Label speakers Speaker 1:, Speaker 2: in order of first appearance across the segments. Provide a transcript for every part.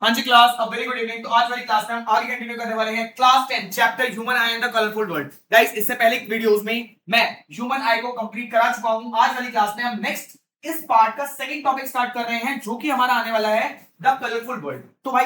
Speaker 1: हाँ जी क्लास, अब very good evening. तो आज वाली क्लास में हम आगे कंटिन्यू करने वाले हैं class 10 chapter human I and the colourful world. Guys, इससे पहले वीडियोस में मैं ह्यूमन आई को कंप्लीट करा चुका हूं। आज वाली क्लास में हम नेक्स्ट इस पार्ट का सेकंड टॉपिक स्टार्ट कर रहे हैं, जो कि हमारा आने वाला है द कलरफुल वर्ल्ड। तो भाई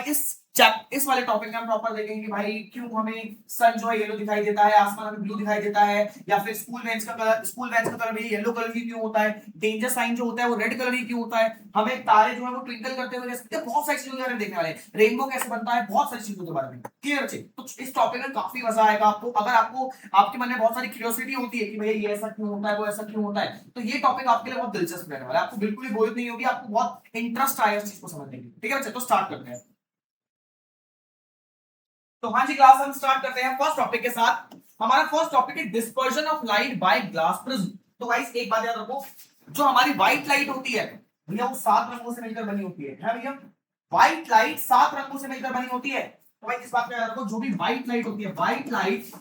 Speaker 1: इस वाले टॉपिक में हम प्रॉपर देखेंगे कि भाई क्यों हमें सन जो है येलो दिखाई देता है, आसमान हमें ब्लू दिखाई देता है, या फिर स्कूल वैन्स का कलर भी येलो कलर ही क्यों होता है, डेंजर साइन जो होता है वो रेड कलर ही क्यों होता है, हमें तारे जो है वो ट्विंकल करते हुए देख सकते हैं। बहुत सारी चीजों के बारे में देखने वाले हैं, रेनबो कैसे बनता है, बहुत सारी चीजों के बारे में। क्लियर बच्चे? तो इस टॉपिक में काफी मजा आएगा आपको। अगर आपको आपके मन में बहुत सारी क्यूरियोसिटी होती है कि भैया ये ऐसा क्यों होता है, वो ऐसा क्यों होता है, तो ये टॉपिक आपके लिए बहुत दिलचस्प रहने वाला है। आपको बिल्कुल भी बोरियत नहीं होगी, आपको बहुत इंटरेस्ट आएगा इस चीज को समझने की। ठीक है बच्चे, तो स्टार्ट करते हैं। तो हाँ जी क्लास, हम स्टार्ट करते हैं फर्स्ट टॉपिक के साथ। हमारा फर्स्ट टॉपिक है dispersion of light by glass prism. तो गाइस एक बात याद रखो, जो हमारी व्हाइट लाइट होती है भैया वो 7 रंगों से मिलकर बनी होती है भैया। व्हाइट लाइट 7 रंगों से मिलकर बनी होती है। तो भाई इस बात को याद रखो, जो भी व्हाइट लाइट होती है, white light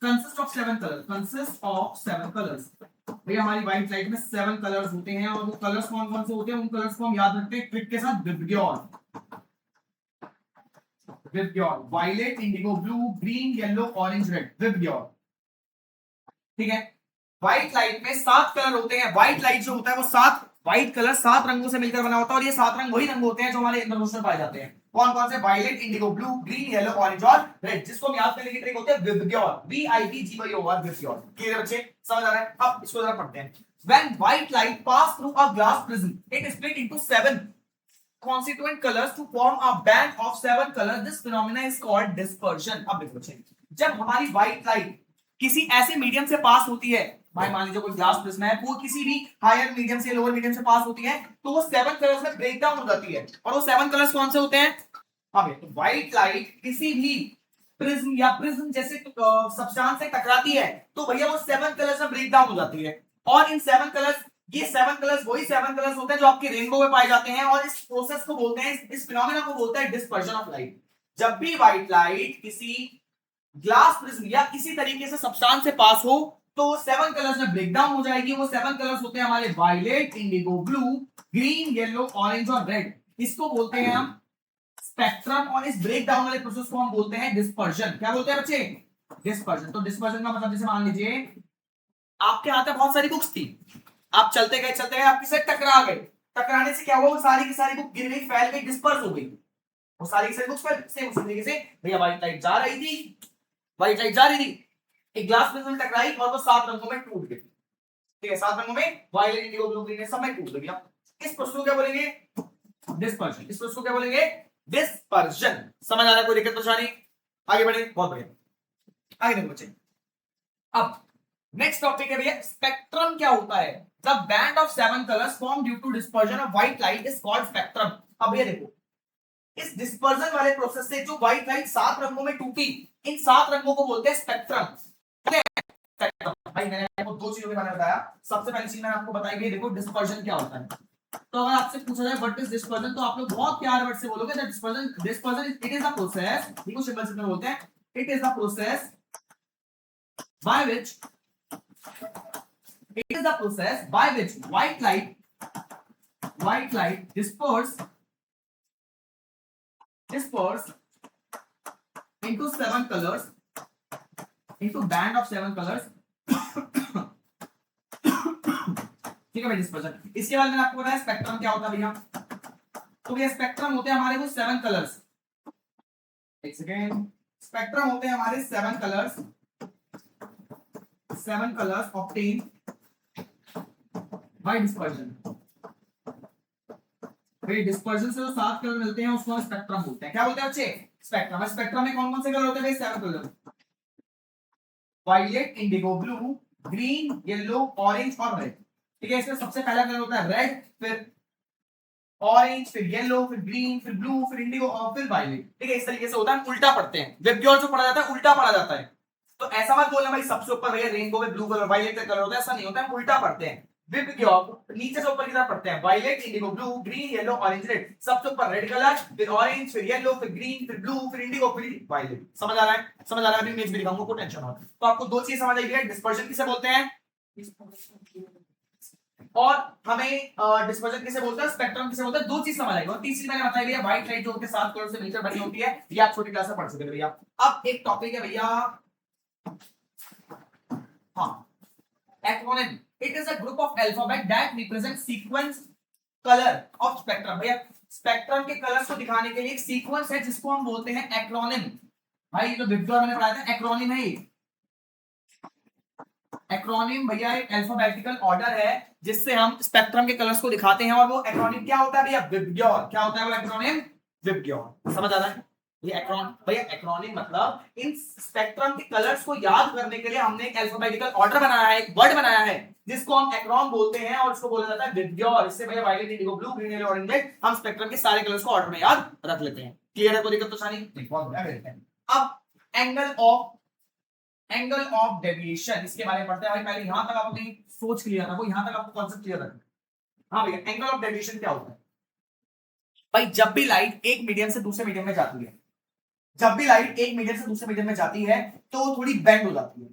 Speaker 1: consist of 7 colours, consist of 7 colours. भैया हमारी व्हाइट लाइट में 7 कलर्स होते हैं, और वो कलर्स कौन कौन से होते हैं, उन कलर्स को हम याद रखते हैं ट्रिक के साथ, VIBGYOR, VIBGYOR, violet, indigo blue, green, yellow, orange, red, VIBGYOR. ठीक है, व्हाइट लाइट में 7 कलर होते हैं। व्हाइट लाइट जो होता है वो 7 व्हाइट कलर 7 रंगों से मिलकर बना होता है, और ये 7 रंग वही रंग होते हैं जो हमारे इंद्रधनुष में पाए जाते हैं। कौन कौन से? Violet, indigo blue, green, yellow, orange और रेड, जिसको हम याद करने की ट्रिक होती है विबग्योर, VIBGYOR, विबग्योर। क्लियर बच्चे, समझ आ रहा है? अब इसको जरा पढ़ते हैं। When white light pass through a glass prism, it is split into 7 constituent colors to form a band of 7 colors. This phenomena is called dispersion. अब देखो बच्चे, जब हमारी व्हाइट लाइट किसी ऐसे मीडियम से पास होती है, भाई मान लीजिए कोई ग्लास प्रिज्म है, वो किसी भी हायर मीडियम से लोअर मीडियम से पास होती है, तो वो 7 कलर्स में ब्रेक डाउन हो जाती है। और वो 7 कलर्स कौन से होते हैं? हाँ भाई, तो व्हाइट लाइट किसी भी प्रिज्म या प्रिज्म जैसे सब्सटेंस से टकराती है, तो भैया वो 7 कलर्स में ब्रेक डाउन हो जाती है। और इन 7 कलर्स, ये 7 कलर्स वही 7 कलर्स होते हैं जो आपके रेनबो में पाए जाते हैं, और इस प्रोसेस को बोलते हैं, इस फिनोमेना को बोलते हैं डिस्पर्जन ऑफ लाइट। जब भी व्हाइट लाइट किसी ग्लास प्रिज्म या किसी तरीके से सब्सटेंस से पास हो, तो 7 कलर्स में ब्रेक डाउन हो जाएगी। वो 7 कलर्स होते हैं हमारे violet, indigo blue, green, yellow, orange और रेड। इसको बोलते हैं हम स्पेक्ट्रम, और इस ब्रेक डाउन वाले प्रोसेस को हम बोलते हैं डिस्पर्जन। क्या बोलते हैं बच्चे? डिस्पर्जन। तो डिस्पर्जन का मतलब, जैसे मान लीजिए आपके हाथ में बहुत सारी बुक्स थी, आप चलते गए आपके साथ टकरा गए, टकराने से क्या हुआ, वो सारी की सारी बुक गिर गई, फैल गई, डिस्पर्स हो गई। वो सारी की सारी बुक्स फैल, सेम उसी तरीके से भैया व्हाइट लाइट जा रही थी, व्हाइट लाइट जा रही थी, एक ग्लास प्रिज्म टकराई और वो 7 रंगों में टूट गई। ठीक है, 7 रंगों में, वायलेट, इंडिगो, ब्लू, ग्रीन, सब में टूट गई। इस प्रोसेस को क्या बोलेंगे? डिस्पर्जन। इस प्रोसेस को क्या बोलेंगे? डिस्पर्जन। समझ आ रहा है? कोई दिक्कत परेशानी? आगे बढ़े, बहुत बढ़िया। आगे देखो बच्चे, अब नेक्स्ट टॉपिक है भैया स्पेक्ट्रम। क्या होता है? The band of 7 colours form due to dispersion of white light is called spectrum. अब ये देखो, इस डिस्पर्जन वाले प्रोसेस से जो व्हाइट लाइट 7 रंगों में टूटी, इन 7 रंगों को बोलते हैं स्पेक्ट्रम। भाई मैंने आपको 2 चीजों के बारे में बताया। सबसे पहली चीज मैंने आपको बताई, देखो डिस्पर्जन क्या होता है। तो अगर आपसे पूछा जाए व्हाट इज डिस्पर्जन, तो आप लोग बहुत प्यार वर्ड से बोलोगे that dispersion it is the process, देखो सिंपल से बोलते हैं, it is the process by which, it is the process by which white light disperse into 7 colors, into band of 7 colors। ठीक है भाई, डिस्पर्जन। इसके बाद मैंने आपको बताया स्पेक्ट्रम क्या होता है भैया। तो ये स्पेक्ट्रम होते हैं हमारे वो 7 कलर्स, एक सेकेंड, स्पेक्ट्रम होते हैं हमारे 7 colours, 7 colours obtain bye dispersion. भाई डिस्पर्जन से जो 7 कलर मिलते हैं उसको स्पेक्ट्रम बोलते हैं। क्या बोलते हैं बच्चे? स्पेक्ट्रम। स्पेक्ट्रम में कौन कौन से कलर होते हैं भाई? 7 colour, violet, indigo blue, green, yellow, orange और रेड। ठीक है, इसमें सबसे पहला कलर होता है रेड, फिर ऑरेंज, फिर येलो, फिर ग्रीन, फिर ब्लू, फिर इंडिगो और फिर वायलेट। ठीक है, इस तरीके से होता है, उल्टा पढ़ते हैं। विबग्योर जो पढ़ा जाता है उल्टा पढ़ा जाता है। तो ऐसा मत बोलना भाई सबसे ऊपर भैया रेनबो में ब्लू कलर वायलेट का कलर होता है, ऐसा नहीं होता है, उल्टा पढ़ते हैं। विबग्योर नीचे से ऊपर की तरफ पढ़ते हैं, violet, indigo blue, green, yellow, orange, red. सबसे ऊपर रेड कलर, फिर ऑरेंज, फिर येलो, फिर ग्रीन, फिर ब्लू, फिर इंडिगो, फिर वायलेट। समझ आ रहा है? समझ आ रहा है? अभी इमेज भी दिखाऊंगा, कोई टेंशन मत। तो आपको 2 चीज समझ आई है। डिस्पर्जन किसे बोलते हैं? और हमें डिस्पर्जन किसे बोलते हैं, स्पेक्ट्रम किसे बोलते हैं, दो चीज समझ आएगी। और तीसरी मैंने बताई भैया व्हाइट लाइट जो होती है 7 कलर से मिलकर बनी होती है, ये आप छोटी क्लास में पढ़ चुके भैया। अब एक टॉपिक है भैया, हाँ, acronym. It is a group of alphabet that represent sequence colour of spectrum. भैया स्पेक्ट्रम के कलर्स को दिखाने के लिए एक सीक्वेंस है जिसको हम बोलते हैं एक्रोनिम। भाई ये तो विक्टर मैंने पढ़ाया था, एक्रोनिम है ये। एक्रोनिम भैया एक अल्फाबेटिकल ऑर्डर है जिससे हम स्पेक्ट्रम के कलर्स को दिखाते हैं, और वो एक्रोनिम क्या होता है भैया, विबग्योर। क्या होता है वो एक्रोनिम, विबग्योर। समझ आ रहा है ये एक्रोन भैया, एक्रोनिम मतलब इन स्पेक्ट्रम के कलर्स को याद करने के लिए हमने एक अल्फाबेटिकल ऑर्डर बनाया है, एक वर्ड बनाया है जिसको हम एक्रोन बोलते हैं, और इसको बोला जाता है विबग्योर। इससे भैया violet, indigo, blue, green, yellow, orange में हम स्पेक्ट्रम के सारे कलर्स को ऑर्डर में याद रख लेते हैं। क्लियर है, कोई दिक्कत तो नहीं। बहुत बढ़िया। अब एंगल ऑफ डेविएशन, इसके बारे में पढ़ते हैं भाई। पहले यहां तक आपने सोच क्लियर रखो, यहां तक आपको कॉन्सेप्ट क्लियर रखना। हाँ भैया, एंगल ऑफ डेविएशन क्या होता है भाई, जब भी लाइट एक मीडियम से दूसरे मीडियम में जाती है, जब भी लाइट एक मीडियम से दूसरे मीडियम में जाती है तो थोड़ी बेंड हो जाती है।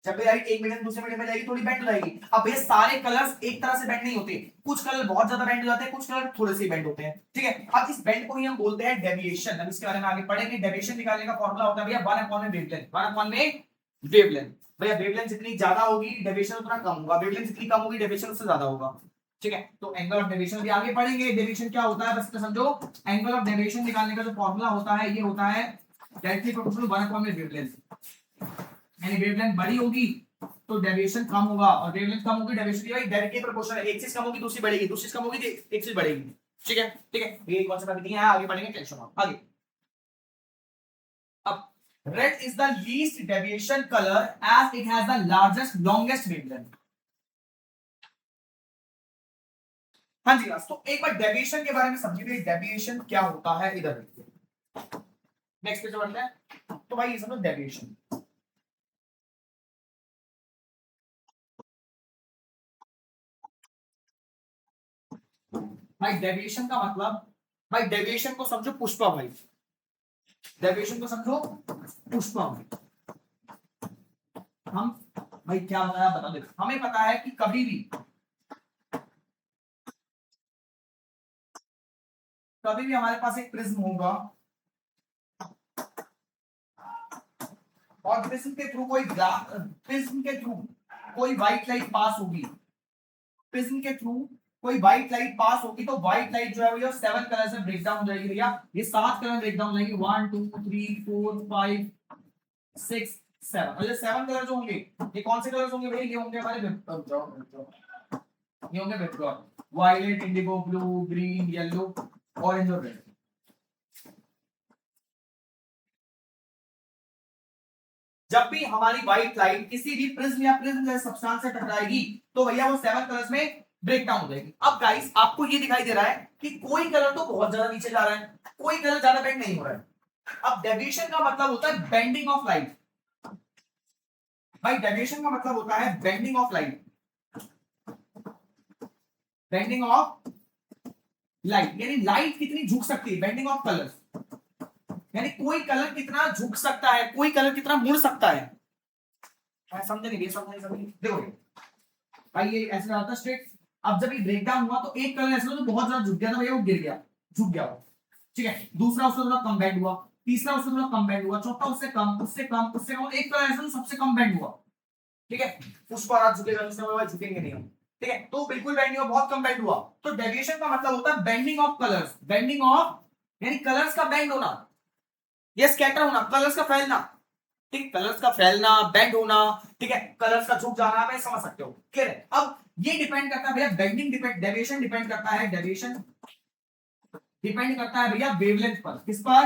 Speaker 1: जब भी लाइट एक मीडियम से दूसरे मीडियम में जाएगी थोड़ी बेंड हो जाएगी। अब ये सारे कलर्स एक तरह से बेंड नहीं होते, कुछ कलर बहुत ज्यादा बेंड हो जाते हैं, कुछ कलर थोड़े से बेंड होते हैं, ठीक है। अब इस बेंड को ही हम बोलते हैं डेविएशन। अब इसके बारे में आगे पढ़ेंगे। डेविएशन निकालने का फॉर्मूला होता है भैया 1/में वेवलेंथ, 1/में वेवलेंथ। भैया वेवलेंथ जितनी ज्यादा होगी डेविएशन उतना कम होगा, वेवलेंथ जितनी कम होगी डेविएशन उससे ज्यादा होगा, ठीक है। तो एंगल ऑफ डेविएशन भी आगे पढ़ेंगे। डेविएशन क्या होता है बस तो समझो। एंगल ऑफ डेविएशन निकालने का जो फॉर्मूला होता है ये होता है डायरेक्टली प्रोपोर्शनल 1/में वेवलेंथ। यानी वेवलेंथ बड़ी होगी तो डेविएशन कम होगा, और वेवलेंथ कम होगी डेविएशन भाई डायरेक्टली प्रोपोर्शनल है। एक चीज कम होगी दूसरी बढ़ेगी, दूसरी चीज कम होगी एक चीज बढ़ेगी, ठीक है, ठीक है। ये कॉन्सेप्ट अभी नहीं है, आगे बढ़ेंगे, टेंशन मत। आगे अब red is the least deviation colour as it has the largest longest wavelength. हाँ जी तो एक बार डेविएशन के बारे में समझिए, डेविएशन क्या होता है इधर देखिए। नेक्स्ट पेज बढ़ते हैं। तो भाई ये समझो डेविएशन, भाई डेविएशन का मतलब, भाई डेविएशन को समझो पुष्पा, भाई डेविएशन को समझो पुष्पा। हम भाई क्या बताया बता दे, हमें पता है कि कभी भी हमारे पास एक प्रिज्म होगा, और प्रिज्म के थ्रू प्रिज्म के थ्रू कोई व्हाइट लाइट पास होगी, प्रिज्म के थ्रू कोई व्हाइट लाइट पास होगी, तो व्हाइट लाइट जो है वो 7 कलर से ब्रेक डाउन हो जाएगी भैया। ये 7 कलर ब्रेक डाउन हो जाएगी, 1 2 3 4 5 6 7। और ये 7 कलर जो होंगे ये कौन से कलर्स होंगे भैया, ये होंगे हमारे ये होंगे VIBGYOR, violet, indigo, blue, green, yellow, orange और रेड। जब भी हमारी व्हाइट लाइट किसी भी प्रिज्म या प्रिज्म जैसे सब्सटेंस से टकराएगी तो भैया वो 7 कलर्स में ब्रेक डाउन हो जाएगी। अब गाइस आपको ये दिखाई दे रहा है कि कोई कलर तो बहुत ज्यादा नीचे जा रहा है, कोई कलर ज्यादा बेंड नहीं हो रहा है। अब डेविएशन का मतलब होता है बेंडिंग ऑफ लाइट। भाई डेविएशन का मतलब होता है bending of light, bending of light यानी लाइट कितनी झुक सकती है, बेंडिंग ऑफ कलर्स यानी कोई कलर कितना झुक सकता है, कोई कलर कितना मुड़ सकता है। समझे नहीं, समझे देखो भाई ये ऐसे जाता है स्ट्रेट। अब जब ये ब्रेक डाउन हुआ तो एक कलर ऐसा तो बहुत ज्यादा झुक गया था भैया, वो गिर गया, झुक गया वो, ठीक है। दूसरा उससे थोड़ा कम बेंड हुआ, तीसरा उससे थोड़ा कम बेंड हुआ, चौथा उससे कम, उससे कम, उससे कम, एक कलर ऐसा तो सबसे कम बेंड हुआ, ठीक है। उस पर आप झुकेगा, उससे वो झुकेंगे नहीं हम, ठीक है। तो बिल्कुल बेंड नहीं हुआ, बहुत कम बेंड हुआ। तो डेविएशन का मतलब होता है bending of colours, bending of यानी कलर्स का बेंड होना, ये स्कैटर होना, कलर्स का फैलना, ठीक, कलर्स का फैलना, बेंड होना, ठीक है, कलर्स का झुक जाना, मैं समझ सकते हो, क्लियर है। अब ये डिपेंड करता है भैया, बेंडिंग डिपेंड, डेविएशन डिपेंड करता है, डेविएशन डिपेंड करता है भैया वेवलेंथ पर। किस पर?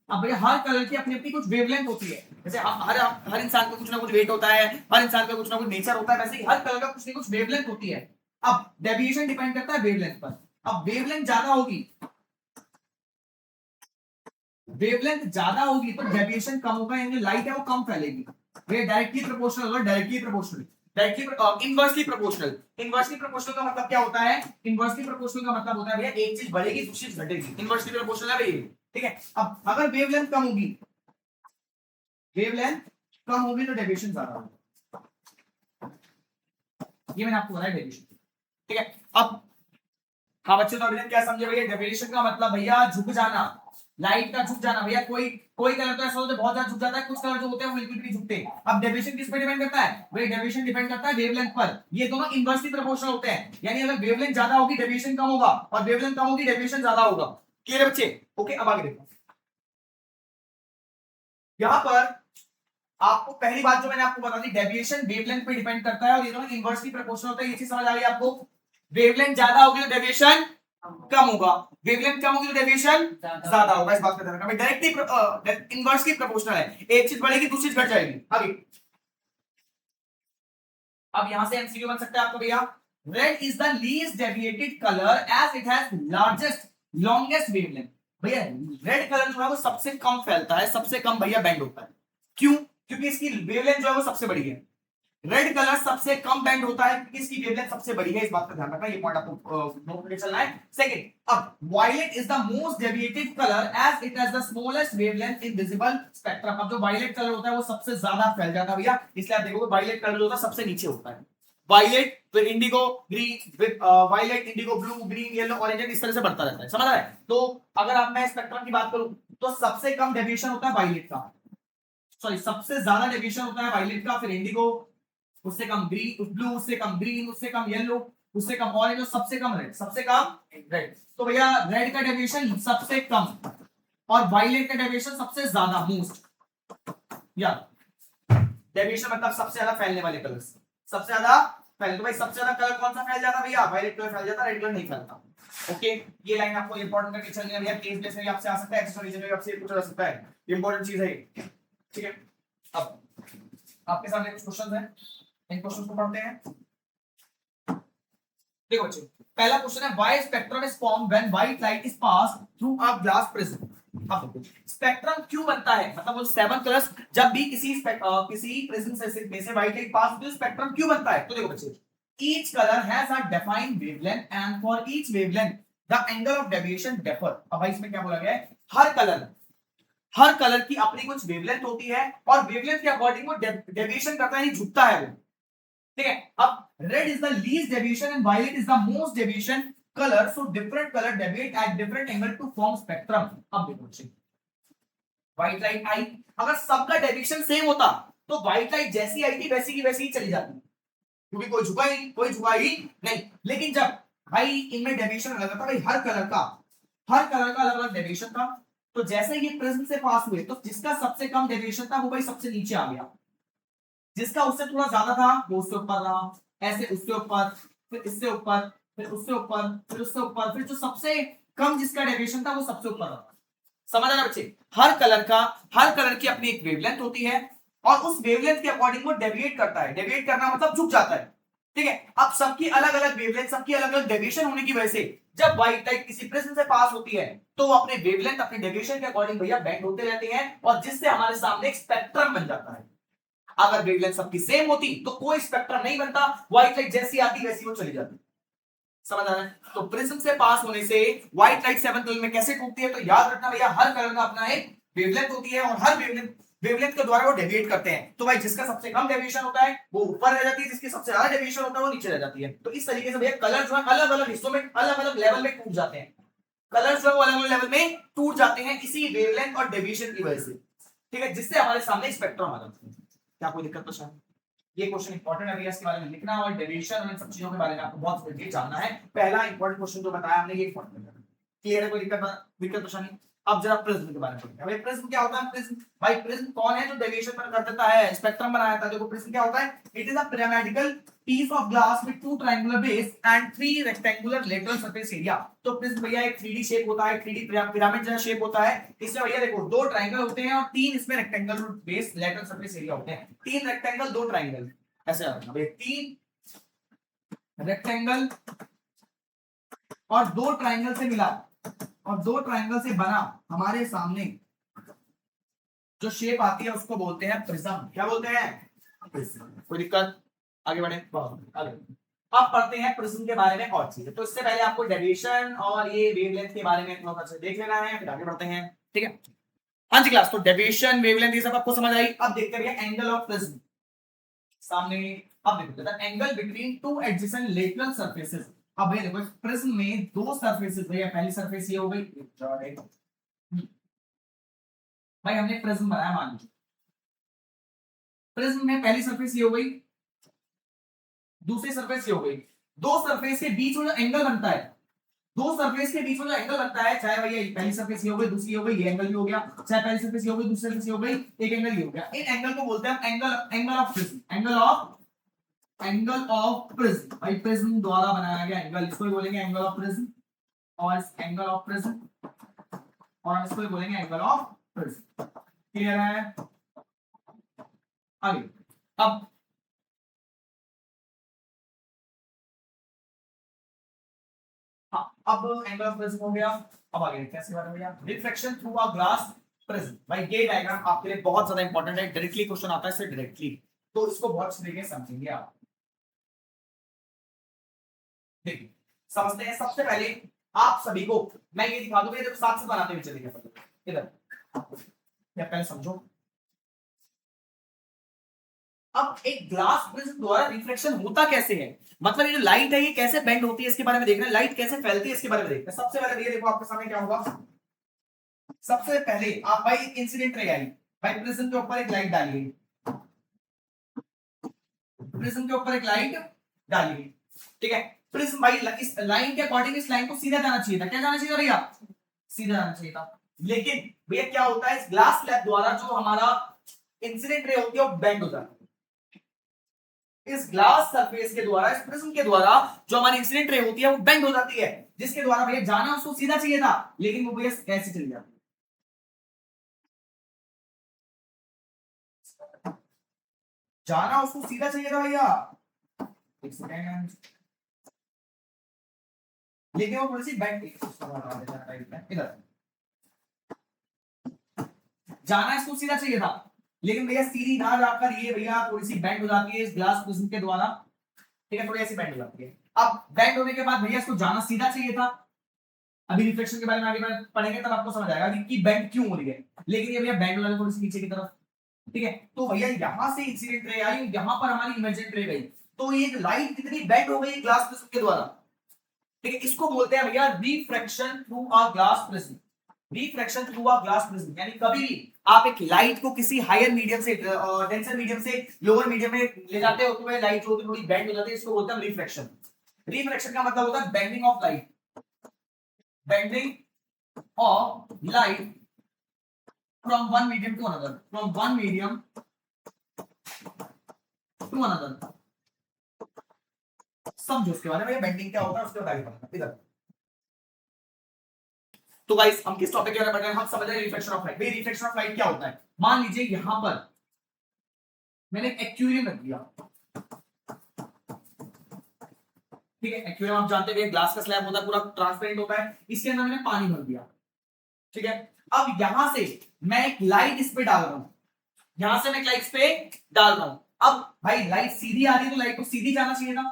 Speaker 1: अब भैया हर कलर की अपनी अपनी कुछ वेवलेंथ होती है, जैसे हर इंसान का कुछ ना कुछ वेट होता है, हर इंसान का कुछ ना कुछ नेचर होता है, वैसे ही हर कलर का कुछ ना कुछ वेवलेंथ होती है। अब डेविएशन डिपेंड करता है वेवलेंथ पर। अब वेवलेंथ ज्यादा होगी, वेवलेंथ ज्यादा होगी तो डेविएशन कम होगा, यानी लाइट है वो कम फैलेगी। ये डायरेक्टली प्रोपोर्शनल होगा, directly proportional, directly inversely proportional. Inversely proportional का मतलब क्या होता है? इनवर्सली प्रोपोर्शनल का मतलब होता है भैया एक चीज बढ़ेगी दूसरी चीज घटेगी, इनवर्सली प्रोपोर्शनल है भैया, ठीक है। अब अगर वेवलेंथ कम होगी, वेवलेंथ कम होगी तो डेविएशन ज्यादा होगा, ये मैंने आपको बताया डेविएशन। ठीक है। अब हाँ बच्चे, तो अभी क्या समझे भैया? डेविएशन का मतलब भैया झुक जाना, लाइट का झुक जाना भैया। कोई कोई कलर तो ऐसा होता है बहुत ज्यादा झुक जाता है, कुछ कलर जो होते हैं वो बिल्कुल भी नहीं झुकते। अब डेविएशन किस पे डिपेंड करता है भाई? डेविएशन डिपेंड करता है वेवलेंथ पर। ये दोनों इनवर्सली प्रोपोर्शनल होते हैं, यानी अगर वेवलेंथ ज्यादा होगी डेविएशन कम होगा, और वेवलेंथ कम होगी डेविएशन ज्यादा होगा। क्लियर है बच्चे? ओके, अब आगे देखो। यहां पर आपको पहली बात जो मैंने आपको बता दी, डेविएशन वेवलेंथ पे डिपेंड करता है, और ये दोनों इनवर्सली प्रोपोर्शनल होता है। ये चीज समझ आ गई आपको? वेवलेंथ ज्यादा होगी तो डेविएशन कम होगा, वेवलेंथ कम होगी तो डेविएशन ज्यादा होगा। इस बात का ध्यान रखना भाई, डायरेक्टली इनवर्सली प्रोपोर्शनल है। एक चीज बढ़ेगी दूसरी चीज घट जाएगी। आगे अब यहां से एमसीक्यू बन सकता है आपको भैया। Red is the least deviated colour as it has largest longest wavelength. भैया रेड कलर जो है वो सबसे कम फैलता है, सबसे कम भैया बेंड होता है। क्यों? क्योंकि इसकी वेवलेंथ जो है वो सबसे बड़ी है। रेड कलर सबसे कम बेंड होता है क्योंकि इसकी वेवलेंथ सबसे बड़ी है। इस बात का ध्यान रखना, ये पॉइंट आपको नोट करके चलना है। सेकंड, अब violet is the most deviated colour as it has the smallest wavelength in visible spectrum. अब जो वायलेट कलर होता है वो सबसे ज्यादा फैल जाता है भैया, इसलिए आप देखोगे वायलेट कलर जो होता है सबसे नीचे होता है। वायलेट फिर इंडिगो ग्रीन, फिर violet indigo blue green yellow orange, इस तरह से बढ़ता रहता है। समझ रहा है? तो अगर आप मैं स्पेक्ट्रम की बात करूं तो सबसे कम डेविएशन होता है वायलेट का, सॉरी सबसे ज्यादा डेविएशन होता है वायलेट का, फिर इंडिगो, उससे कम ग्रीन ब्लू, उससे कम ग्रीन, उससे कम येलो, उससे कम ऑरेंज, और सबसे कम रेड, सबसे कम रेड। तो भैया रेड का डेविएशन सबसे कम और वायलेट का डेविएशन सबसे ज्यादा, मोस्ट। या डेविएशन मतलब सबसे ज्यादा फैलने वाले कलर्स, सबसे ज्यादा फैल। तो भाई सबसे ज्यादा कलर कौन सा फैल जाता है भैया? वायलेट कलर फैल जाता है, रेड कलर नहीं फैलता। ओके, ये लाइन आपको इंपॉर्टेंट करके चलनी है भैया। केस बेस में भी आपसे आ सकता है, एक्सरसाइज में भी आपसे पूछा जा सकता है, इंपॉर्टेंट चीज है। ठीक है, अब आपके सामने कुछ क्वेश्चन है, इन क्वेश्चन को पढ़ते हैं। देखो बच्चों, पहला क्वेश्चन है why spectrum is formed when white light is pass through a glass prism. अब देखो स्पेक्ट्रम क्यों बनता है, मतलब वो सेवन कलर्स जब भी किसी प्रिज्म में से व्हाइट लाइट पास होती है, स्पेक्ट्रम क्यों बनता है? तो देखो बच्चों, each colour has a defined wavelength and for each wavelength the angle of deviation differ. अब भाई इसमें क्या बोला गया है? हर कलर की अपनी कुछ वेवलेंथ होती है, और वेवलेंथ के अकॉर्डिंग वो डेविएशन करता है, झुकता है वो। ठीक है, अब red is the least deviation and violet is the most deviation colour, so different colour deviate at different angle to form spectrum. अब देखो बच्चे, व्हाइट लाइट आई, अगर सबका डेविएशन सेम होता तो व्हाइट लाइट जैसी आई थी वैसी की वैसी ही चली जाती, क्योंकि कोई झुका ही नहीं। लेकिन जब भाई इनमें डेविएशन अलग था भाई, हर कलर का अलग अलग डेविएशन था, तो जैसे ये प्रिज्म से पास हुए तो जिसका सबसे कम डेविएशन था वो भाई सबसे नीचे आ गया, जिसका उससे थोड़ा ज्यादा था वो उससे ऊपर रहा, ऐसे उसके ऊपर, फिर इससे ऊपर, फिर उससे ऊपर, फिर उससे ऊपर, फिर जो सबसे कम जिसका डेविएशन था वो सबसे ऊपर रहा। समझ आया बच्चे? हर कलर की अपनी एक वेवलेंथ होती है, और उस वेवलेंथ के अकॉर्डिंग वो डेविएट करता है। डेविएट करना मतलब झुक जाता है। ठीक है, अब सबकी अलग अलग वेवलेंथ, सबकी अलग अलग डेविएशन होने की वजह से जब व्हाइट लाइट किसी प्रिज्म से पास होती है तो वो अपने वेवलेंथ, अपने डेविएशन के अकॉर्डिंग भैया बेंड होते रहते हैं, और जिससे हमारे सामने एक स्पेक्ट्रम बन जाता है। अगर वेवलेंथ सबकी सेम होती तो कोई स्पेक्ट्रम नहीं बनता, व्हाइट लाइट जैसी आती वैसी वो चली जाती। समझ आ रहा है? तो प्रिज्म से पास होने से व्हाइट लाइट सेवन कलर में कैसे टूटती है? तो याद रखना भैया, हर कलर का अपना एक वेवलेंथ होती है, और हर वेवलेंथ के द्वारा वो डेविएट करते हैं। तो भाई जिसका सबसे कम डेविएशन होता है वो ऊपर रह जाती है, जिसकी सबसे ज्यादा डेविएशन होता है वो नीचे रह जाती है। तो इस तरीके से भैया कलर जो है अलग अलग हिस्सों में, अलग अलग लेवल में टूट जाते हैं। कलर जो है वो अलग अलग लेवल में टूट जाते हैं इसी वेवलेंथ और डेविएशन की वजह से। ठीक है, जिससे हमारे सामने स्पेक्ट्रम आ जाता है। क्या कोई दिक्कत? तो शायद ये क्वेश्चन इंपॉर्टेंट है भैया, इसके बारे में लिखना, और डेविएशन और इन सब चीजों के बारे में आपको बहुत डिटेल जानना है। पहला इंपॉर्टेंट क्वेश्चन जो बताया हमने ये इंपॉर्टेंट है। क्लियर है? कोई दिक्कत तो नहीं? अब जरा प्रिज्म के बारे में पढ़ते हैं। भाई प्रिज्म क्या होता है? प्रिज्म, भाई प्रिज्म कौन है जो डेविएशन पर कर देता है, स्पेक्ट्रम बनाया था। देखो प्रिज्म क्या होता है? It is a pyramidical piece of glass with two triangular base and three rectangular lateral surface area. तो प्रिज्म भैया एक 3D शेप होता है, 3D पिरामिड जैसा शेप होता है। इसमें भैया देखो दो ट्रायंगल होते हैं और तीन इसमें rectangle base lateral surface area होते हैं। तीन रेक्टेंगल दो ट्रायंगल, ऐसे रखना भाई, तीन रेक्टेंगल और दो ट्रायंगल से मिला, और दो ट्रायंगल से बना हमारे सामने जो शेप आती है उसको बोलते हैं प्रिज्म। क्या बोलते हैं? प्रिज्म। कोई दिक्कत? आगे बढ़े, आगे। अब पढ़ते हैं प्रिज्म के बारे में और चीजें। तो इससे पहले आपको डेविएशन और ये वेवलेंथ के बारे में थोड़ा सा देख लेना है, फिर आगे बढ़ते हैं। ठीक है, हाँ जी क्लास, तो डेविएशन वेवलेंथ ये सब आपको समझ आई। अब देखते हैं एंगल ऑफ प्रिज्म सामने। अब देखो the angle between two adjacent lateral surfaces अब ये देखो प्रिज्म में दो सरफेसेस भैया, पहली सरफेस ये हो गई, भाई हमने प्रिज्म बनाया मान लीजिए, प्रिज्म में पहली सरफेस ये हो गई, दूसरी सरफेस ये हो गई, दो सरफेस के बीच में जो एंगल बनता है, दो सरफेस के बीच में जो एंगल बनता है, चाहे भैया पहली सरफेस ये हो गई, दूसरी हो गई, ये एंगल भी हो गया, चाहे पहली सरफेस ये हो गई, दूसरी सरफेस ये हो गई, एक एंगल ये हो गया, इन एंगल को बोलते हैं angle of prism, angle of prism, भाई प्रिज्म द्वारा बनाया गया एंगल, इसको ही बोलेंगे एंगल ऑफ प्रिज्म, और एंगल ऑफ प्रिज्म, और इसको ही बोलेंगे एंगल ऑफ प्रिज्म। क्लियर है? आगे अब अब एंगल ऑफ प्रिज्म हो गया। अब आगे कैसे बात भैया, reflection through a glass prism. भाई ये डायग्राम आपके लिए बहुत ज्यादा इंपॉर्टेंट है, डायरेक्टली क्वेश्चन आता है इससे डायरेक्टली, तो इसको बहुत अच्छे तरीके से समझेंगे आप। देखिए समझते हैं, सबसे पहले आप सभी को मैं ये दिखा दूंगा, जब साथ से बनाते हुए चलेंगे इधर, या पहले समझो। अब एक ग्लास प्रिज्म द्वारा रिफ्लेक्शन होता कैसे है, मतलब ये जो लाइट है ये कैसे बेंड होती है इसके बारे में देख रहे हैं, लाइट कैसे फैलती है इसके बारे में देख रहे हैं। सबसे पहले ये देखो आपके सामने क्या होगा, सबसे पहले आप भाई इंसिडेंट रे आई, भाई प्रिज्म के ऊपर एक लाइट डालिए, प्रिज्म के ऊपर एक लाइट डालिए, ठीक है। प्रिज्म भाई इस लाइन के अकॉर्डिंग इस लाइन को सीधा जाना चाहिए था, क्या जाना चाहिए भैया, सीधा जाना चाहिए था, लेकिन भैया क्या होता है, इस ग्लास स्लैब द्वारा जो हमारा इंसिडेंट रे होती है वो बेंड हो जाती है, इस ग्लास सरफेस के द्वारा, इस प्रिज्म के द्वारा जो हमारी इंसिडेंट रे होती है वो बेंड हो जाती है, जिसके द्वारा भैया जाना उसको सीधा चाहिए था, लेकिन वो भैया कैसे चली जाती है, जाना उसको सीधा चाहिए था भैया, एक सेकंड, लेकिन वो थोड़ी सी बेंड, इधर जाना इसको सीधा चाहिए था, लेकिन भैया सीधी ना जाकर ये भैया थोड़ी सी बेंड हो जाती है इस ग्लास प्रिज्म के द्वारा, ठीक है, थोड़ी ऐसी बेंड हो जाती है। अब बेंड होने के बाद भैया इसको जाना सीधा चाहिए था, अभी रिफ्लेक्शन के बारे में आगे पढ़ेंगे तब आपको समझ आएगा कि बेंड क्यों हो रही है, लेकिन ये भैया बेंड हो जाती है थोड़ी सी नीचे की तरफ, ठीक है। तो भैया यहां से इंसिडेंट रे आई, यहां पर हमारी इमेजिन रे गई, तो ये लाइट कितनी बेंड हो गई ग्लास प्रिज्म के द्वारा, ठीक है, इसको बोलते हैं भैया refraction through a glass prism, refraction through a glass prism. यानी कभी भी आप एक लाइट को किसी हायर मीडियम से डेंसर मीडियम से लोअर मीडियम में ले जाते हो तो वह लाइट जो होती है थोड़ी बेंड हो जाती है, इसको बोलते हैं रिफ्रैक्शन। रिफ्रैक्शन का मतलब होता है bending of light, bending of light from one medium to another, from one medium to another. समझो उसके बारे में, बेंडिंग क्या होता है उसके बारे में इधर। तो गाइस हम किस टॉपिक के बारे में पढ़ रहे हैं, हम समझ रहे हैं रिफ्लेक्शन ऑफ लाइट। भाई रिफ्लेक्शन ऑफ लाइट क्या होता है, मान लीजिए यहां पर मैंने एक एक्वेरियम रख दिया, ठीक है, एक्वेरियम आप जानते हैं ग्लास का स्लैब होता है, पूरा ट्रांसपेरेंट होता है, इसके अंदर मैंने पानी भर दिया, ठीक है। अब यहां से मैं एक लाइट इस पे डाल रहा हूं, यहां से मैं एक लाइट इस पे डाल रहा हूं, अब भाई लाइट सीधी आ रही है तो लाइट को सीधी जाना चाहिए था,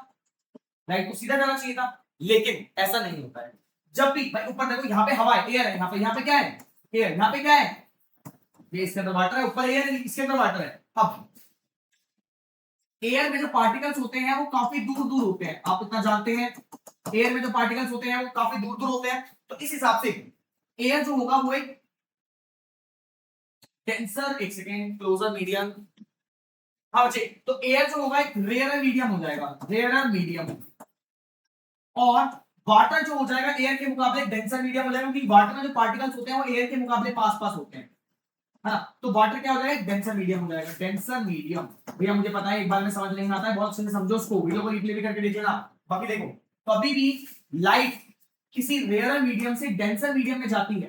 Speaker 1: लाइट को सीधा जाना चाहिए था, लेकिन ऐसा नहीं होता है। जब भी भाई ऊपर देखो यहाँ पे हवा है, एयर है, यहाँ पे क्या है, एयर, यहाँ पे क्या है, ये इसके अंदर वाटर है, ऊपर एयर है, इसके अंदर वाटर है। अब एयर में जो पार्टिकल्स होते हैं वो काफी दूर दूर होते हैं, आप इतना जानते हैं, एयर में जो पार्टिकल्स होते हैं वो काफी दूर दूर होते हैं, तो इस हिसाब से एयर जो होगा वो एक डेंसर, एक सेकेंड, क्लोजर मीडियम, हाँ बच्चे, तो एयर जो होगा एक रेयर मीडियम हो जाएगा, रेयर मीडियम, और वाटर जो हो जाएगा एयर के मुकाबले डेंसर मीडियम हो जाएगा, क्योंकि वाटर में जो पार्टिकल्स होते हैं वो एयर के मुकाबले पास पास होते हैं, है ना, तो वाटर क्या हो जाएगा, डेंसर मीडियम हो जाएगा, डेंसर मीडियम। भैया मुझे पता है एक बार में समझ नहीं आता है, बहुत अच्छे से समझो उसको, वीडियो को रिप्ले भी करके देखिएगा। बाकी देखो कभी भी लाइट किसी रेयर मीडियम से डेंसर मीडियम में जाती है,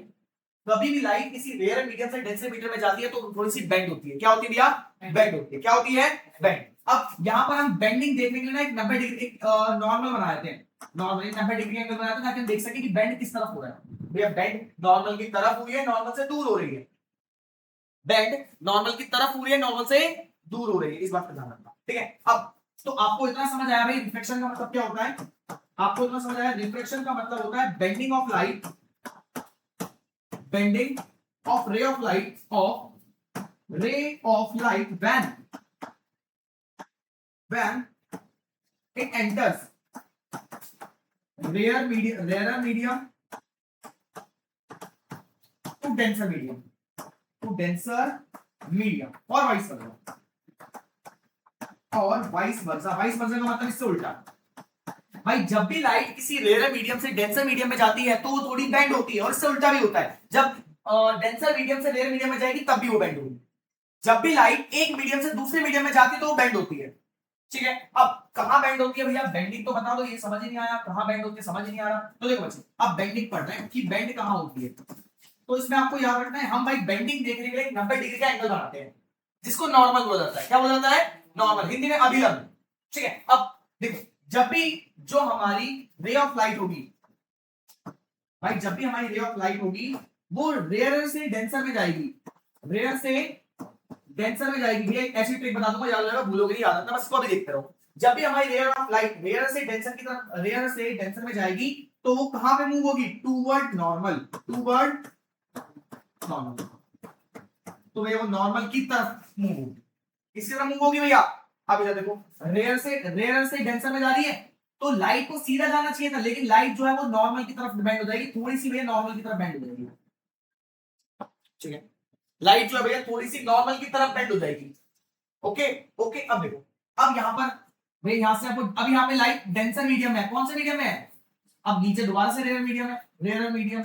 Speaker 1: कभी भी लाइट किसी रेयर मीडियम से डेंसर मीडियम में जाती है तो थोड़ी सी बेंड होती है, क्या होती है भैया, बेंड होती है, क्या होती है, बेंड। अब यहाँ पर हम बेंडिंग देखने के लिए ना एक 90 डिग्री नॉर्मल बना लेते हैं, नॉर्मल 90 डिग्री एंगल बनाते हैं ताकि हम देख सके कि बेंड किस तरफ हो रहा है। भैया बेंड नॉर्मल की तरफ हुई है, नॉर्मल से दूर हो रही है, बेंड नॉर्मल की तरफ हो रही है, नॉर्मल से दूर हो रही है, इस बात का ध्यान रखना, ठीक है। अब तो आपको इतना समझ आया भाई रिफ्लेक्शन का मतलब क्या होता है, आपको इतना समझ आया, रिफ्लेक्शन का मतलब होता है bending of light, bending of ray of light, of ray of light when it enters rare medium to denser medium, to denser medium, और वाइस वर्सा, और वाइस वर्सा। वाइस वर्सा का मतलब इससे उल्टा। भाई जब भी लाइट किसी रेयर मीडियम से डेंसर मीडियम में जाती है तो वो थोड़ी बेंड होती है, और इससे उल्टा भी होता है। जब डेंसर मीडियम से रेयर मीडियम में जाएगी तब भी वो बेंड होगी। जब भी लाइट एक मीडियम से दूसरे मीडियम में जाती है तो वो बेंड होती है। ठीक है, अब कहां बेंड होती है भैया, बेंडिंग तो बता दो, ये समझ ही नहीं आया, कहां बेंड होती है समझ ही नहीं आ रहा। तो देखो बच्चे, अब बेंडिंग पढ़ रहे हैं कि बेंड कहां होती है। तो इसमें आपको याद रखना है, हम भाई बेंडिंग देखने के लिए 90 डिग्री का एंगल बनाते हैं, जिसको नॉर्मल बोला जाता है। क्या बोला जाता है? नॉर्मल, हिंदी में अभिलंब। ठीक है, अब देखो, जब भी जो हमारी रे ऑफ लाइट होगी, भाई जब भी हमारी रे ऑफ लाइट होगी वो रेयर से डेंसर में जाएगी, रेयर से डेंसर में जाएगी। ये ऐसी ट्रिक बता दूंगा, याद रहेगा, भूलोगे नहीं, याद रखना, बस इसको भी देखते रहो। जब भी हमारी रेयर ऑफ लाइट रेयर से डेंसर की तरफ, रेयर से डेंसर में जाएगी तो वो कहां पे मूव होगी? Toward normal, toward normal. तो भैया वो नॉर्मल की तरफ मूव होगी, किसकी तरफ मूव होगी भैया? अब इधर देखो, रेयर से डेंसर में जा रही है तो लाइट को सीधा जाना चाहिए था, लेकिन लाइट जो है वो नॉर्मल की तरफ बेंड हो जाएगी, थोड़ी सी भैया नॉर्मल की तरफ बेंड हो जाएगी। ठीक है, लाइट जो है भैया थोड़ी सी नॉर्मल की तरफ बेंड हो जाएगी। ओके ओके, अब देखो, अब यहां पर भाई यहां से आपको, अब यहां पे लाइट डेंसर मीडियम में है, कौन से मीडियम में है? अब नीचे दोबारा से रेयर मीडियम है, रेयर मीडियम।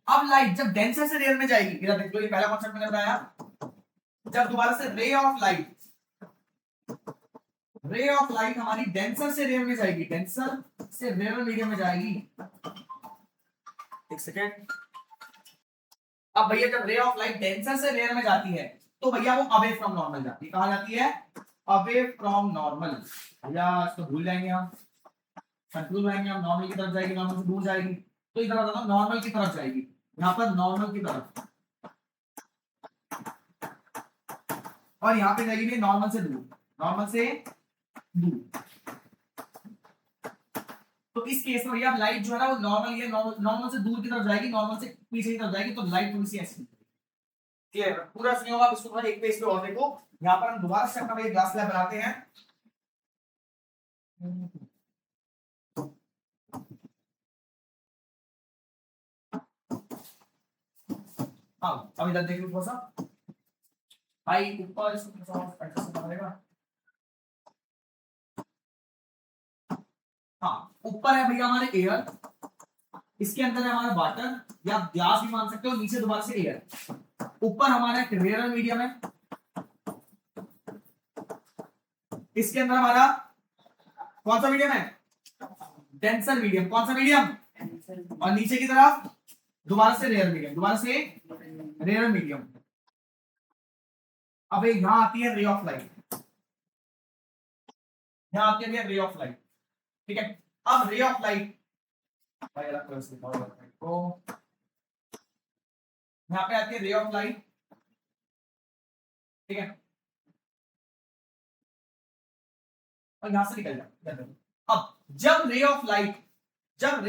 Speaker 1: अब लाइट जब डेंसर से रेयर में जाएगी, इधर देख लो, ये पहला कॉन्सेप्ट मैंने बताया, जब दोबारा से रे ऑफ लाइट हमारी डेंसर से रेयर में जाएगी, डेंसर से रेयर मीडियम में जाएगी। एक सेकेंड, अब भैया जब रे ऑफ लाइट डेंसर से रेयर में जाती है तो भैया वो अवे फ्रॉम नॉर्मल जाती है। कहां जाती है? Away from normal. भैया इसको भूल जाएंगे हम, कंफ्यूज रहेंगे हम, नॉर्मल की तरफ जाएगी, नॉर्मल से दूर जाएगी। तो इधर बताता हूं, नॉर्मल की तरफ जाएगी, यहां पर नॉर्मल की तरफ, और यहां पे जाएगी नॉर्मल से दूर, नॉर्मल से दूर। तो इस केस में भैया लाइट जो है ना वो नॉर्मल, ये नॉर्मल से दूर की तरफ जाएगी, नॉर्मल से पीछे की तरफ जाएगी, तो लाइट थोड़ी सी ऐसी। क्लियर? पूरा सुनिए होगा, इसको थोड़ा एक पेज पे और देखो। यहां पर हम दोबारा से अपना ग्लास स्लैब बनाते हैं। हाँ, अब इधर देखिए थोड़ा सा भाई, ऊपर इसको थोड़ा सा एडजस्ट करना पड़ेगा। हाँ, ऊपर है भैया हमारे एयर, इसके अंदर है हमारा वाटर, या आप ग्लास भी मान सकते हो, नीचे दोबारा से एयर। ऊपर हमारा एक रेयर मीडियम है, इसके अंदर हमारा कौन सा मीडियम है? Denser medium. कौन सा मीडियम? और नीचे की तरफ दोबारा से रेयर मीडियम, दोबारा से रेयर मीडियम। अब यहां आती है रे ऑफ लाइट, यहां आती है रे ऑफ लाइट। ठीक है, अब रे ऑफ लाइट तो यहां पे आती है रे ऑफ लाइट। ठीक है, और यहां से निकल जाए। अब जब रे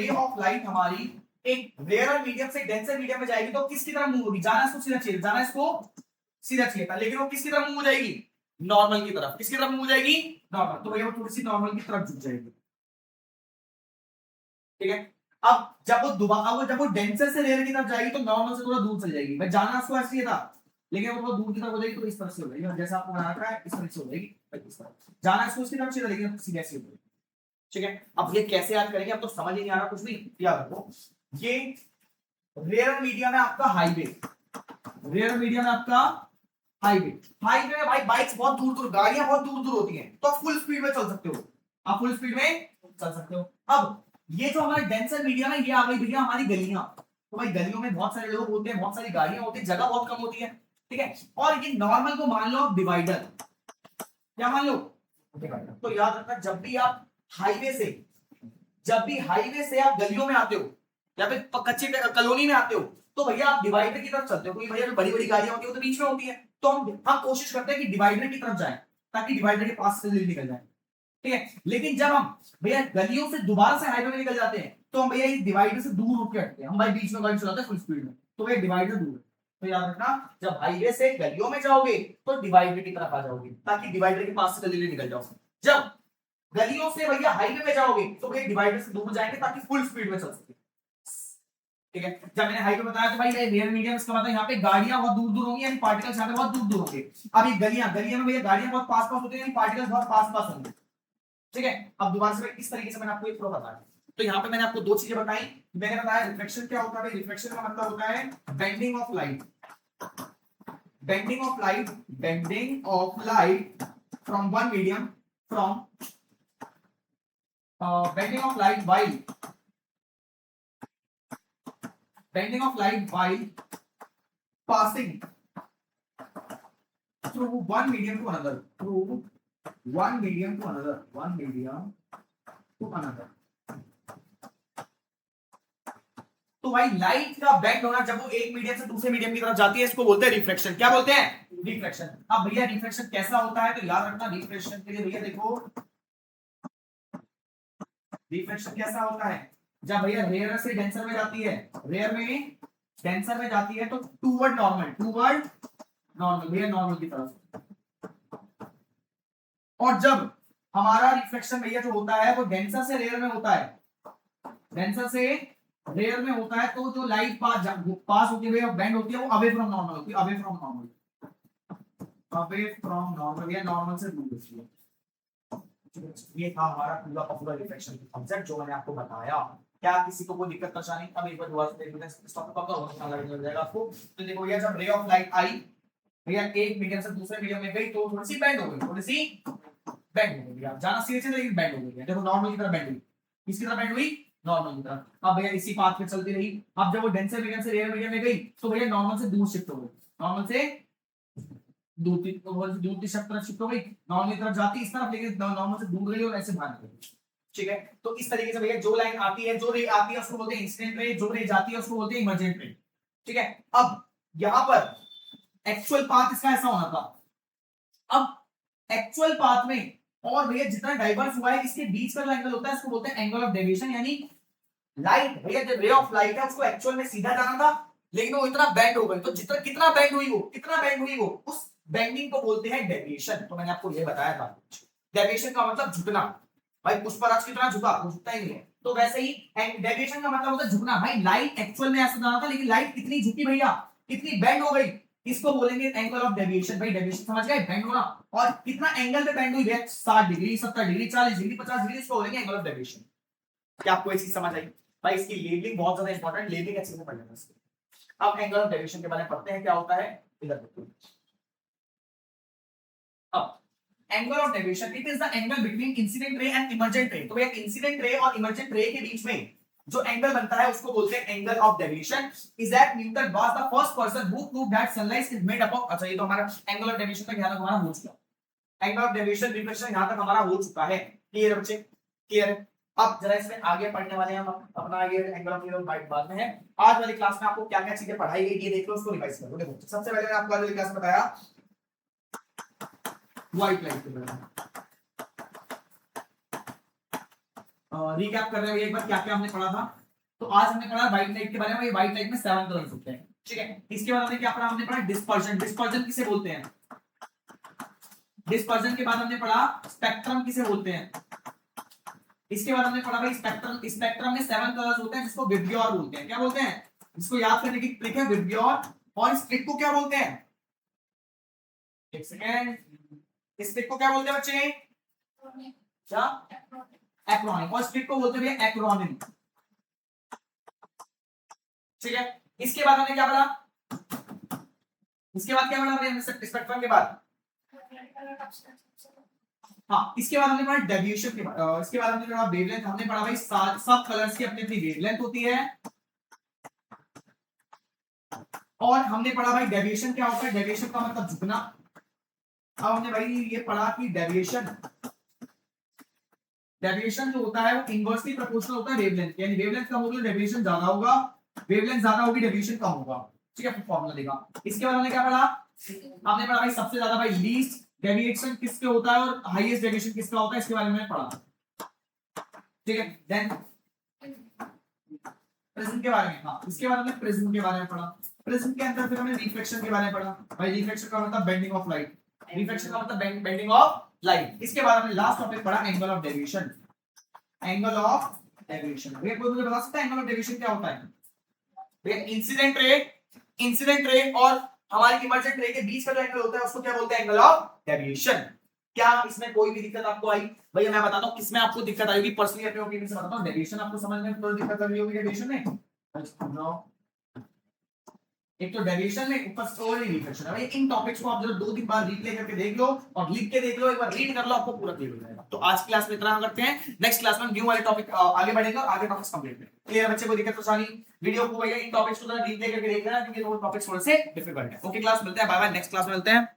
Speaker 1: ऑफ लाइट हमारी एक रेयर मीडियम से डेंसर मीडियम में जाएगी तो किसकी तरफ मूव होगी? जाना इसको सीधा चाहिए, जाना इसको सीधा चाहिए था, लेकिन वो किसकी तरफ मूव हो जाएगी? नॉर्मल की तरफ। किसकी तरफ मूव हो जाएगी? नॉर्मल। तो भैया वो थोड़ी सी नॉर्मल की तरफ झुक जाएगी। ठीक है, अब जब वो डेंसर से रेयर की तरफ जाएगी तो नॉर्मल से थोड़ा दूर चल जाएगी। मैं जाना उसको ऐसे था, लेकिन वो दूर की तरफ हो जाएगी तो इस तरह से हो जाएगी, जैसा आपको बना रखा है इस तरह से हो जाएगी। इस तरह जाना इसको उसकी तरफ से, लेकिन सीधे ऐसे हो जाएगी। ठीक है, अब ये कैसे याद करेंगे? अब तो समझ ही नहीं आ रहा कुछ भी। याद रखो, ये रेयर मीडियम है आपका हाईवे, रेयर मीडियम है आपका हाईवे। हाईवे में भाई बाइक्स बहुत दूर दूर, गाड़ियां बहुत दूर दूर होती हैं, तो आप फुल स्पीड में चल सकते हो, आप फुल स्पीड में चल सकते हो। अब ये जो हमारा डेंसर मीडियम है, ये आ गई भैया हमारी गलियां। तो भाई गलियों में बहुत सारे लोग होते हैं, बहुत सारी गाड़ियां होती है, जगह बहुत कम होती है। ठीक है, और ये नॉर्मल को मान लो डिवाइडर। क्या मान लो? डिवाइडर। तो याद रखना, जब भी आप हाईवे से आप गलियों में आते हो या फिर कच्चे कॉलोनी में आते हो तो भैया आप डिवाइडर की तरफ चलते हो, क्योंकि भैया जो बड़ी बड़ी गाड़ियां होती है वो तो बीच में होती है। तो हम कोशिश करते हैं कि डिवाइडर की तरफ जाए, ताकि डिवाइडर के पास से निकल जाए। ठीक है, लेकिन जब हम भैया गलियों से दोबारा से हाईवे में निकल जाते हैं तो हम भैया इस डिवाइडर से दूर रुक के हटते हैं, हम भाई बीच में गाड़ी चलाते हैं फुल स्पीड में, तो भैया डिवाइडर दूर है। तो याद रखना, जब हाईवे से गलियों में जाओगे तो डिवाइडर की तरफ आ जाओगे, ताकि डिवाइडर के पास से जल्दी निकल जाओ। जब गलियों से भैया हाईवे पे जाओगे तो भैया डिवाइडर से दूर जाएंगे ताकि फुल स्पीड में चल सके। ठीक है, जब मैंने हाईवे बताया तो भाई रियर मीडियम, इसका मतलब यहाँ पे गाड़ियां बहुत दूर दूर होंगी, यानी पार्टिकल्स यहाँ पे बहुत दूर दूर होंगे। अब ये गलियां में भैया गाड़ियां बहुत पास पास होती है, यानी पार्टिकल्स बहुत पास पास होंगे। ठीक है, अब दोबारा से इस तरीके से मैंने आपको एक प्रो बताया। तो यहाँ पे मैंने आपको दो चीजें बताई। मैंने बताया रिफ्लेक्शन क्या होता है, रिफ्लेक्शन का मतलब होता है bending of light, bending of light, bending of light from one medium, from bending of light while bending of light while passing through one medium to another, through one medium to another, one medium to another। तो भाई light का bend होना जब वो एक medium से दूसरे medium की तरफ जाती है, इसको बोलते हैं रिफ्लेक्शन। क्या बोलते हैं? रिफ्लेक्शन। अब भैया रिफ्लेक्शन कैसा होता है तो याद रखना, रिफ्लेक्शन के लिए भैया देखो, रिफ्लेक्शन कैसा होता है जब भैया रेयर से डेंसर में जाती है, रेयर में डेंसर में जाती है तो टूवर्ड नॉर्मल, टूवर्ड नॉर्मल, भैया नॉर्मल की तरफ। और जब हमारा रिफ्लेक्शन भैया जो होता है वो डेंसर से रेयर में होता है, डेंसर से रेयर में होता है, तो जो लाइट पास होती है बेंड होती है वो अवे फ्रॉम नॉर्मल होती है, away from normal, away from normal या नॉर्मल से दूर होती है। ये था हमारा पूरा पॉपुलर रिफ्लेक्शन कांसेप्ट जो मैंने आपको बताया। क्या किसी को कोई दिक्कत परेशानी? अब एक बार दोबारा से देख लेते हैं, इस टॉपिक का बहुत अच्छा लग जाएगा आपको। तो देखो ये जब रे ऑफ लाइट आई भैया एक मीडियम से दूसरे मीडियम में गई तो थोड़ी सी बेंड हो गई, थोड़ी सी बेंड हो गई। आप जाना सीधे सीधे लेकिन बेंड हो गई। देखो नॉर्मल की तरह बेंड हुई, किसकी तरह बेंड हुई? नॉर्मल की तरह। अब भैया इसी पाथ पे चलती रही। अब जब वो डेंसर मीडियम से रेयर मीडियम में गई तो भैया नॉर्मल से दूर शिफ्ट हो गई, नॉर्मल से दूर की शिफ्ट हो गई, नॉर्मल की तरफ जाती इस तरफ, लेकिन नॉर्मल से दूर गई और ऐसे भाग गई। ठीक है, तो इस तरीके से भैया जो लाइन आती है, जो रे आती है उसको बोलते हैं इंसिडेंट रे, जो रे जाती है उसको बोलते हैं इमर्जेंट रे। ठीक है, अब यहां पर एक्चुअल पाथ इसका ऐसा होना था। अब एक्चुअल पाथ में और भैया जितना डाइवर्स हुआ है इसके बीच का जो एंगल होता है इसको बोलते हैं एंगल ऑफ डेविएशन। यानी लाइट भैया जब रे ऑफ लाइट है उसको एक्चुअल में सीधा जाना था, लेकिन वो इतना बेंड हो गई, तो जितना कितना बेंड हुई वो उस बेंडिंग को बोलते हैं डेविएशन। तो मैंने आपको ये बताया था, डेविएशन का मतलब झुकना। भाई पुष्पराज कितना झुका, झुकता ही नहीं है। तो वैसे ही डेविएशन का मतलब होता है झुकना। भाई लाइट एक्चुअल में ऐसा जाना था, लेकिन लाइट कितनी झुकी भैया, कितनी बेंड हो गई, इसको बोलेंगे एंगल ऑफ डेविएशन। भाई डेविएशन समझ गए, बेंड होना। और कितना एंगल पे बेंड हुई है, 60 डिग्री, 70 डिग्री, 40 डिग्री, 50 डिग्री, इसको बोलेंगे एंगल ऑफ डेविएशन। क्या आपको ये चीज समझ आई? भाई इसकी लेबलिंग बहुत ज्यादा इंपॉर्टेंट, लेबलिंग अच्छे से पढ़ लेना। अब एंगल ऑफ डेविएशन के बारे में पढ़ते हैं क्या होता है। इधर देखो, अब angle of deviation it is the angle between incident ray and emergent रे। तो भैया इंसिडेंट रे और इमर्जेंट रे के बीच में जो एंगल बनता है उसको बोलते हैं angle of deviation. Isaac Newton was the first person who proved that sunlight is made up of. अच्छा ये तो हमारा एंगल ऑफ डेविएशन तक यहां तक हमारा हो चुका। एंगल ऑफ डेविएशन रिफ्लेक्शन यहां तक हमारा हो चुका है। क्लियर बच्चे, क्लियर है? अब जरा इसमें आगे पढ़ने वाले हैं हम अपना ये एंगल ऑफ डेविएशन बाद में है। आज वाली क्लास में आपको क्या-क्या चीजें पढ़ाई गई ये देख लो, उसको रिवाइज करो। देखो सबसे पहले मैंने आपको आज वाली क्लास में बताया व्हाइट लाइट के बारे में। रिकैप कर रहे हो एक बार क्या क्या हमने पढ़ा था। तो आज हमने पढ़ा व्हाइट लाइट के बारे में। व्हाइट लाइट में 7 कलर्स होते हैं। ठीक है, इसके बाद हमने क्या पढ़ा? हमने पढ़ा डिस्पर्जन। डिस्पर्जन किसे बोलते हैं? डिस्पर्जन के बाद हमने पढ़ा स्पेक्ट्रम किसे बोलते हैं। इसके बाद हमने पढ़ा भाई स्पेक्ट्रम। स्पेक्ट्रम में 7 कलर्स होते हैं जिसको विब्ग्योर बोलते हैं। क्या बोलते हैं? इसको याद करने की ट्रिक है विब्ग्योर। और इस ट्रिक को क्या बोलते हैं? एक सेकेंड, इस ट्रिक को क्या बोलते हैं बच्चे? क्या? एक्रोनिम। और स्ट्रिक को बोलते हैं एक्रोनिम। ठीक है, इसके बाद हमने क्या पढ़ा? इसके बाद क्या पढ़ा हमने स्पेक्ट्रम के बाद? हाँ, इसके बाद हमने पढ़ा डेविएशन के बाद। इसके बाद हमने पढ़ा वेवलेंथ। हमने पढ़ा भाई सब कलर्स की अपनी अपनी वेवलेंथ होती है। और हमने पढ़ा भाई डेविएशन क्या होता है। डेविएशन का मतलब झुकना। अब हमने भाई ये पढ़ा कि डेविएशन जो होता है वो इनवर्सली प्रोपोर्शनल होता है वेवलेंथ। यानी वेवलेंथ कम होगी डेविएशन ज्यादा होगा, वेवलेंथ ज्यादा होगी डेविएशन कम होगा। ठीक है, फॉर्मूला देगा। इसके बाद हमने क्या पढ़ा? हमने पढ़ा भाई सबसे ज्यादा भाई लीस्ट डेविएशन किसके होता है और हाईएस्ट डेविएशन किसका होता है, इसके बारे में पढ़ा। ठीक है, देन प्रिज्म के बारे में। हाँ, इसके बाद हमने प्रिज्म के बारे में पढ़ा। प्रिज्म के अंदर फिर हमने रिफ्लेक्शन के बारे में पढ़ा। भाई रिफ्लेक्शन का मतलब बेंडिंग ऑफ लाइट। रिफ्लेक्शन का मतलब बेंडिंग ऑफ लाइट। इसके बाद हमने लास्ट टॉपिक पढ़ा angle of deviation. Angle of deviation, भैया कोई मुझे बता सकता है एंगल ऑफ डेविएशन क्या होता है? भैया इंसिडेंट रे और हमारी इमर्जेंट रे के बीच का जो एंगल होता है उसको क्या बोलते हैं? Angle of deviation. क्या इसमें कोई भी दिक्कत आपको आई? भैया मैं बताता हूँ किसमें आपको दिक्कत आएगी, पर्सनली अपने ओपिनियन से बताता हूँ। डेविएशन आपको समझ में थोड़ी दिक्कत आ रही होगी डेविएशन में। एक तो डेविएशन में, ऊपर से और रिफ्लेक्शन है। भाई इन टॉपिक्स को आप जरा 2-3 बार रिप्ले करके देख लो और लिख के देख लो, एक बार रीड कर लो, आपको पूरा क्लियर हो जाएगा। तो आज की क्लास में इतना करते हैं, नेक्स्ट क्लास में न्यू वाले टॉपिक आगे बढ़ेंगे और आगे टॉपिक्स कंप्लीट करेंगे। क्लियर है बच्चे? कोई दिक्कत परेशानी? वीडियो को भैया इन टॉपिक्स को जरा रिप्ले करके देख लेना क्योंकि वो टॉपिक्स थोड़े से डिफिकल्ट है। ओके क्लास मिलते हैं, बाय बाय, नेक्स्ट क्लास में मिलते हैं।